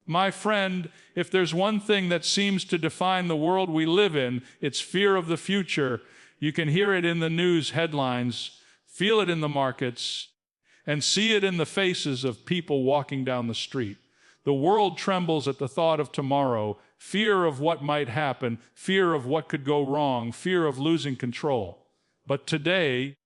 My friend, if there's one thing that seems to define the world we live in, it's fear of the future. You can hear it in the news headlines, feel it in the markets, and see it in the faces of people walking down the street. The world trembles at the thought of tomorrow, fear of what might happen, fear of what could go wrong, fear of losing control. But today,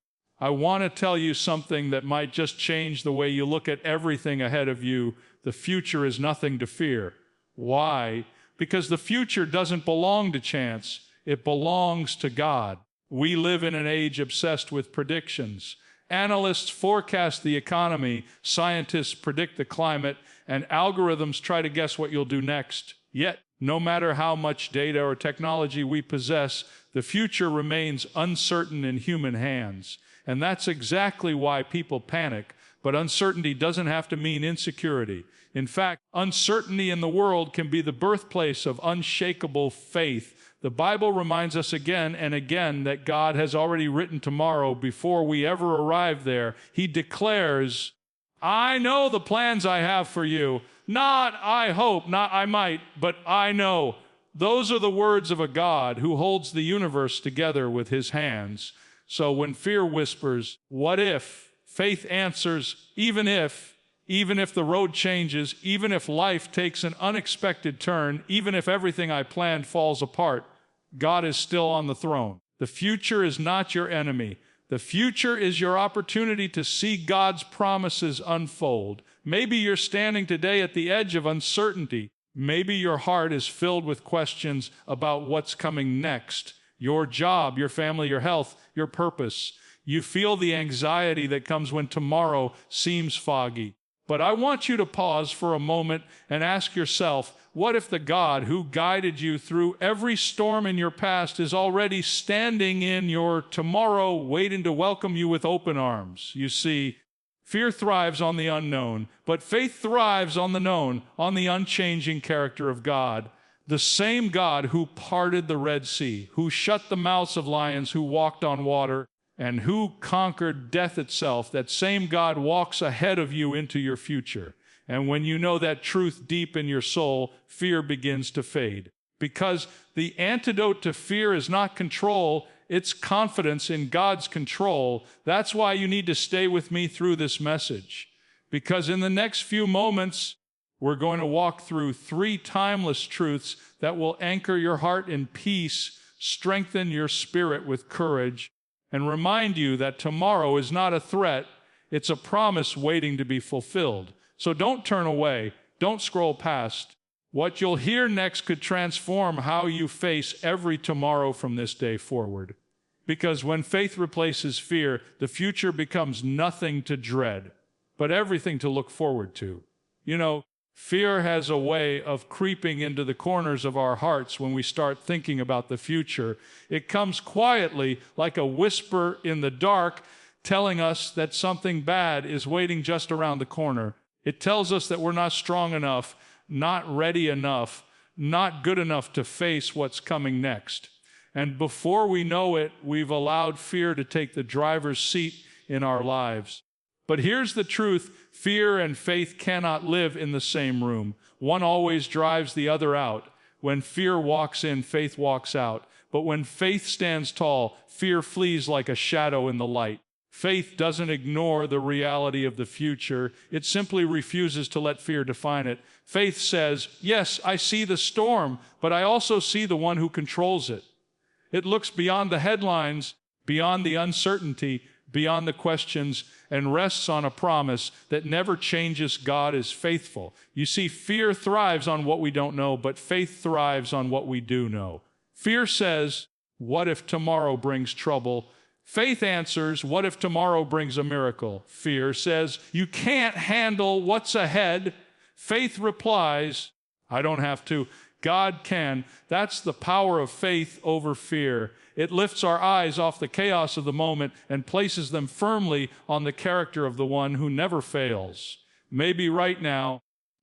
I want to tell you something that might just change the way you look at everything ahead of you. The future is nothing to fear. Why? Because the future doesn't belong to chance. It belongs to God. We live in an age obsessed with predictions. Analysts forecast the economy, scientists predict the climate, and algorithms try to guess what you'll do next. Yet, no matter how much data or technology we possess, the future remains uncertain in human hands. And that's exactly why people panic. But uncertainty doesn't have to mean insecurity. In fact, uncertainty in the world can be the birthplace of unshakable faith. The Bible reminds us again and again that God has already written tomorrow before we ever arrive there. He declares, I know the plans I have for you. Not I hope, not I might, but I know. Those are the words of a God who holds the universe together with his hands. So when fear whispers, what if? Faith answers, even if the road changes, even if life takes an unexpected turn, even if everything I planned falls apart, God is still on the throne. The future is not your enemy. The future is your opportunity to see God's promises unfold. Maybe you're standing today at the edge of uncertainty. Maybe your heart is filled with questions about what's coming next. Your job, your family, your health, your purpose. You feel the anxiety that comes when tomorrow seems foggy. But I want you to pause for a moment and ask yourself, what if the God who guided you through every storm in your past is already standing in your tomorrow, waiting to welcome you with open arms? You see, fear thrives on the unknown, but faith thrives on the known, on the unchanging character of God. The same God who parted the Red Sea, who shut the mouths of lions, who walked on water, and who conquered death itself, that same God walks ahead of you into your future. And when you know that truth deep in your soul, fear begins to fade. Because the antidote to fear is not control, it's confidence in God's control. That's why you need to stay with me through this message. Because in the next few moments, we're going to walk through 3 timeless truths that will anchor your heart in peace, strengthen your spirit with courage, and remind you that tomorrow is not a threat, it's a promise waiting to be fulfilled. So don't turn away, don't scroll past. What you'll hear next could transform how you face every tomorrow from this day forward. Because when faith replaces fear, the future becomes nothing to dread, but everything to look forward to. You know, fear has a way of creeping into the corners of our hearts when we start thinking about the future. It comes quietly, like a whisper in the dark, telling us that something bad is waiting just around the corner. It tells us that we're not strong enough, not ready enough, not good enough to face what's coming next. And before we know it, we've allowed fear to take the driver's seat in our lives. But here's the truth. Fear and faith cannot live in the same room. One always drives the other out. When fear walks in, faith walks out. But when faith stands tall, fear flees like a shadow in the light. Faith doesn't ignore the reality of the future. It simply refuses to let fear define it. Faith says, yes, I see the storm, but I also see the one who controls it. It looks beyond the headlines, beyond the uncertainty, beyond the questions, and rests on a promise that never changes. God is faithful. You see, fear thrives on what we don't know, but faith thrives on what we do know. Fear says, what if tomorrow brings trouble? Faith answers, what if tomorrow brings a miracle? Fear says, you can't handle what's ahead. Faith replies, I don't have to. God can. That's the power of faith over fear. It lifts our eyes off the chaos of the moment and places them firmly on the character of the one who never fails. Maybe right now,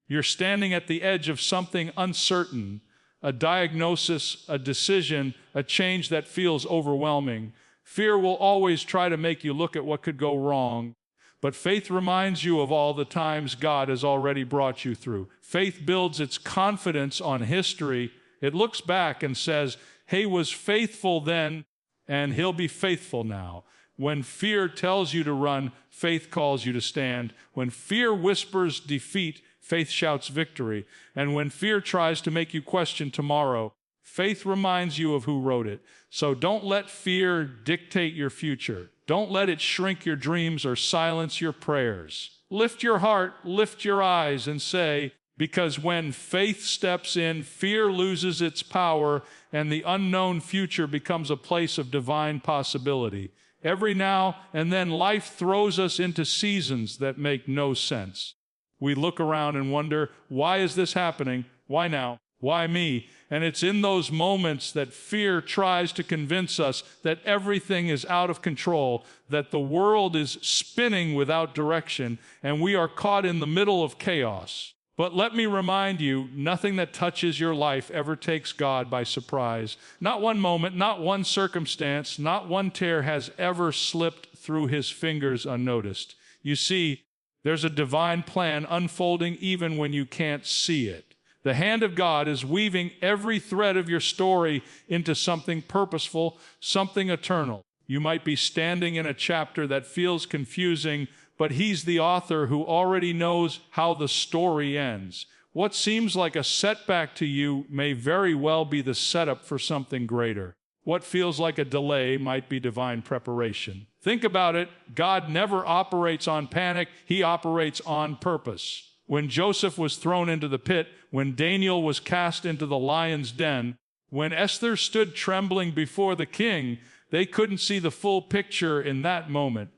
you're standing at the edge of something uncertain, a diagnosis, a decision, a change that feels overwhelming. Fear will always try to make you look at what could go wrong. But faith reminds you of all the times God has already brought you through. Faith builds its confidence on history. It looks back and says, "He was faithful then, and he'll be faithful now." When fear tells you to run, faith calls you to stand. When fear whispers defeat, faith shouts victory. And when fear tries to make you question tomorrow, faith reminds you of who wrote it. So don't let fear dictate your future. Don't let it shrink your dreams or silence your prayers. Lift your heart, lift your eyes, and say, because when faith steps in, fear loses its power, and the unknown future becomes a place of divine possibility. Every now and then, life throws us into seasons that make no sense. We look around and wonder, why is this happening? Why now? Why me? And it's in those moments that fear tries to convince us that everything is out of control, that the world is spinning without direction, and we are caught in the middle of chaos. But let me remind you, nothing that touches your life ever takes God by surprise. Not one moment, not one circumstance, not one tear has ever slipped through his fingers unnoticed. You see, there's a divine plan unfolding even when you can't see it. The hand of God is weaving every thread of your story into something purposeful, something eternal. You might be standing in a chapter that feels confusing, but he's the author who already knows how the story ends. What seems like a setback to you may very well be the setup for something greater. What feels like a delay might be divine preparation. Think about it. God never operates on panic. He operates on purpose. When Joseph was thrown into the pit, when Daniel was cast into the lion's den, when Esther stood trembling before the king, they couldn't see the full picture in that moment.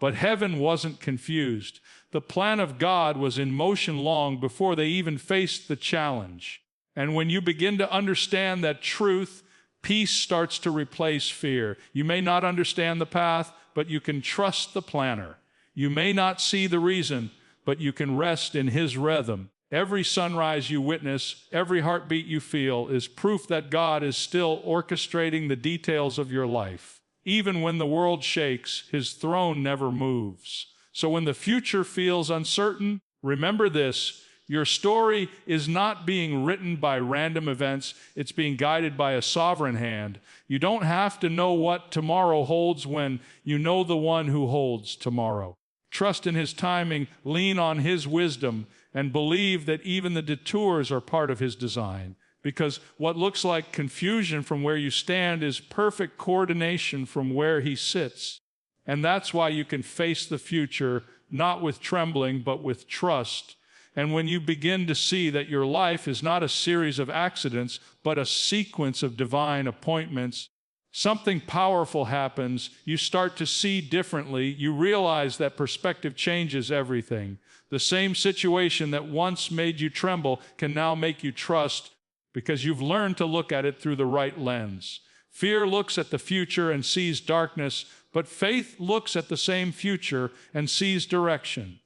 But heaven wasn't confused. The plan of God was in motion long before they even faced the challenge. And when you begin to understand that truth, peace starts to replace fear. You may not understand the path, but you can trust the planner. You may not see the reason, but you can rest in his rhythm. Every sunrise you witness, every heartbeat you feel is proof that God is still orchestrating the details of your life. Even when the world shakes, his throne never moves. So when the future feels uncertain, remember this: your story is not being written by random events, it's being guided by a sovereign hand. You don't have to know what tomorrow holds when you know the one who holds tomorrow. Trust in his timing, lean on his wisdom, and believe that even the detours are part of his design. Because what looks like confusion from where you stand is perfect coordination from where he sits. And that's why you can face the future, not with trembling, but with trust. And when you begin to see that your life is not a series of accidents, but a sequence of divine appointments, something powerful happens. You start to see differently. You realize that perspective changes everything. The same situation that once made you tremble can now make you trust, because you've learned to look at it through the right lens. Fear looks at the future and sees darkness, but faith looks at the same future and sees direction.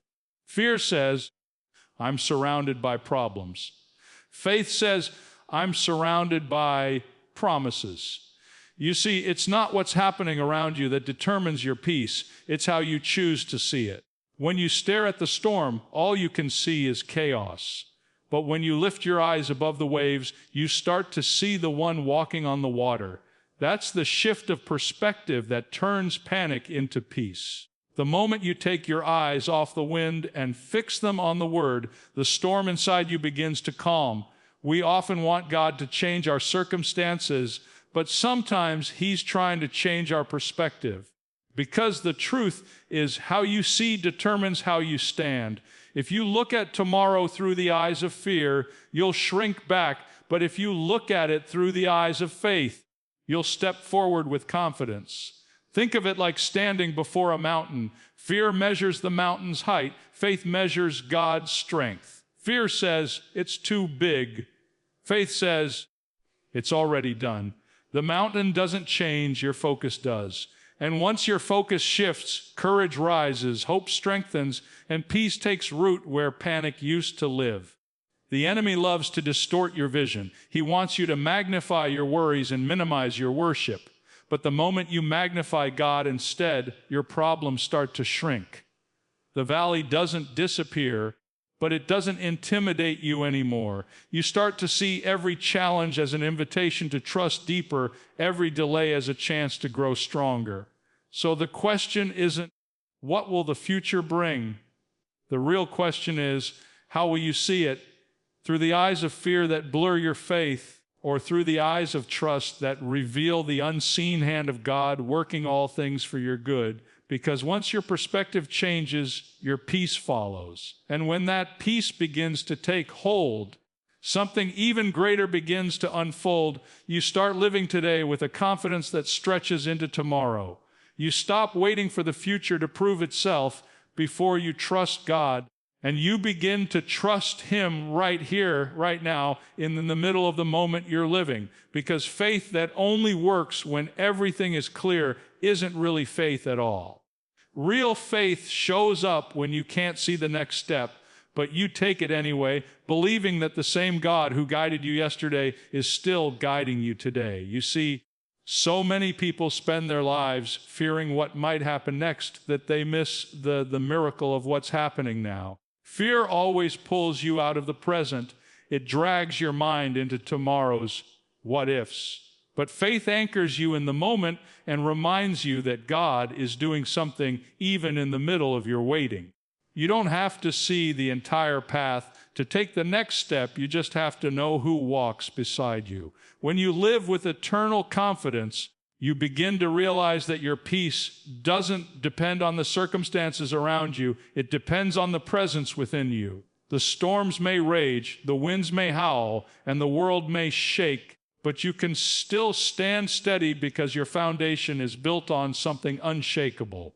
Fear says, I'm surrounded by problems. Faith says, I'm surrounded by promises. You see, it's not what's happening around you that determines your peace. It's how you choose to see it. When you stare at the storm, all you can see is chaos. But when you lift your eyes above the waves, you start to see the one walking on the water. That's the shift of perspective that turns panic into peace. The moment you take your eyes off the wind and fix them on the word, the storm inside you begins to calm. We often want God to change our circumstances, but sometimes he's trying to change our perspective. Because the truth is, how you see determines how you stand. If you look at tomorrow through the eyes of fear, you'll shrink back. But if you look at it through the eyes of faith, you'll step forward with confidence. Think of it like standing before a mountain. Fear measures the mountain's height. Faith measures God's strength. Fear says, it's too big. Faith says, it's already done. The mountain doesn't change, your focus does. And once your focus shifts, courage rises, hope strengthens, and peace takes root where panic used to live. The enemy loves to distort your vision. He wants you to magnify your worries and minimize your worship. But the moment you magnify God instead, your problems start to shrink. The valley doesn't disappear, but it doesn't intimidate you anymore. You start to see every challenge as an invitation to trust deeper, every delay as a chance to grow stronger. So the question isn't, what will the future bring? The real question is, how will you see it? Through the eyes of fear that blur your faith, or through the eyes of trust that reveal the unseen hand of God working all things for your good? Because once your perspective changes, your peace follows. And when that peace begins to take hold, something even greater begins to unfold. You start living today with a confidence that stretches into tomorrow. You stop waiting for the future to prove itself before you trust God, and you begin to trust Him right here, right now, in the middle of the moment you're living. Because faith that only works when everything is clear isn't really faith at all. Real faith shows up when you can't see the next step, but you take it anyway, believing that the same God who guided you yesterday is still guiding you today. You see, so many people spend their lives fearing what might happen next that they miss the miracle of what's happening now. Fear always pulls you out of the present. It drags your mind into tomorrow's what-ifs. But faith anchors you in the moment and reminds you that God is doing something even in the middle of your waiting. You don't have to see the entire path to take the next step. You just have to know who walks beside you. When you live with eternal confidence, you begin to realize that your peace doesn't depend on the circumstances around you. It depends on the presence within you. The storms may rage, the winds may howl, and the world may shake, but you can still stand steady because your foundation is built on something unshakable.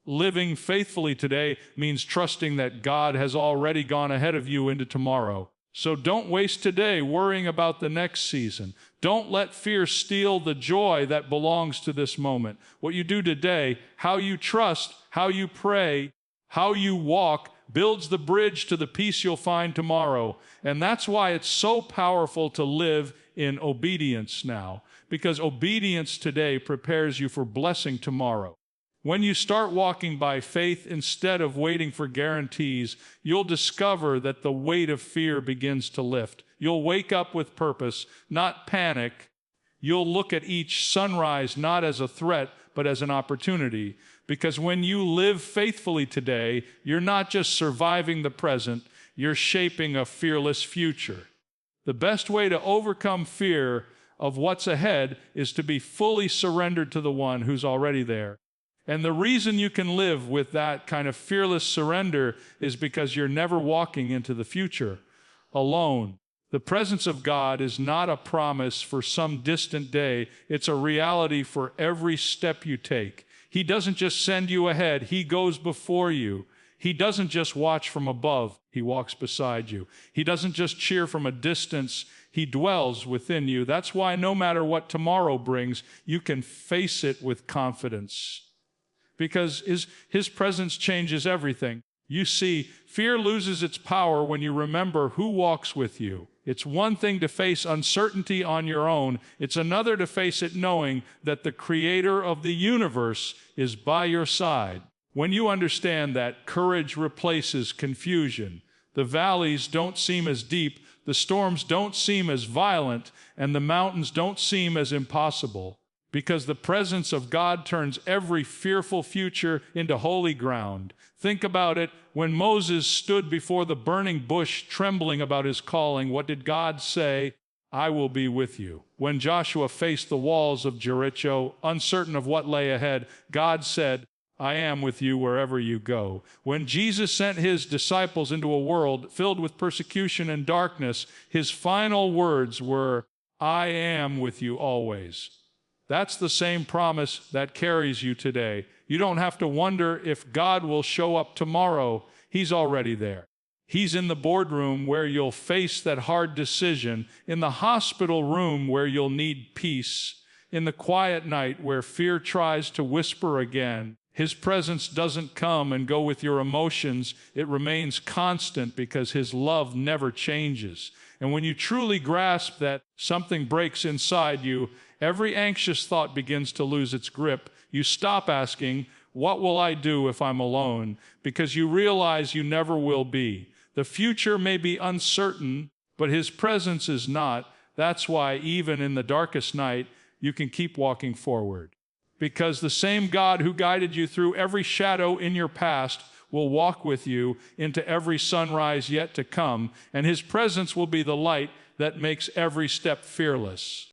Living faithfully today means trusting that God has already gone ahead of you into tomorrow. So don't waste today worrying about the next season. Don't let fear steal the joy that belongs to this moment. What you do today, how you trust, how you pray, how you walk, builds the bridge to the peace you'll find tomorrow. And that's why it's so powerful to live in obedience now, because obedience today prepares you for blessing tomorrow. When you start walking by faith instead of waiting for guarantees, you'll discover that the weight of fear begins to lift. You'll wake up with purpose, not panic. You'll look at each sunrise not as a threat, but as an opportunity. Because when you live faithfully today, you're not just surviving the present, you're shaping a fearless future. The best way to overcome fear of what's ahead is to be fully surrendered to the one who's already there. And the reason you can live with that kind of fearless surrender is because you're never walking into the future alone. The presence of God is not a promise for some distant day. It's a reality for every step you take. He doesn't just send you ahead. He goes before you. He doesn't just watch from above. He walks beside you. He doesn't just cheer from a distance. He dwells within you. That's why no matter what tomorrow brings, you can face it with confidence. Because his presence changes everything. You see, fear loses its power when you remember who walks with you. It's one thing to face uncertainty on your own. It's another to face it knowing that the creator of the universe is by your side. When you understand that, courage replaces confusion. The valleys don't seem as deep, the storms don't seem as violent, and the mountains don't seem as impossible. Because the presence of God turns every fearful future into holy ground. Think about it. When Moses stood before the burning bush, trembling about his calling, what did God say? I will be with you. When Joshua faced the walls of Jericho, uncertain of what lay ahead, God said, I am with you wherever you go. When Jesus sent his disciples into a world filled with persecution and darkness, his final words were, I am with you always. That's the same promise that carries you today. You don't have to wonder if God will show up tomorrow. He's already there. He's in the boardroom where you'll face that hard decision, in the hospital room where you'll need peace, in the quiet night where fear tries to whisper again. His presence doesn't come and go with your emotions. It remains constant because his love never changes. And when you truly grasp that, something breaks inside you. Every anxious thought begins to lose its grip. You stop asking, What will I do if I'm alone? Because you realize you never will be. The future may be uncertain, but His presence is not. That's why even in the darkest night, you can keep walking forward. Because the same God who guided you through every shadow in your past will walk with you into every sunrise yet to come, and His presence will be the light that makes every step fearless.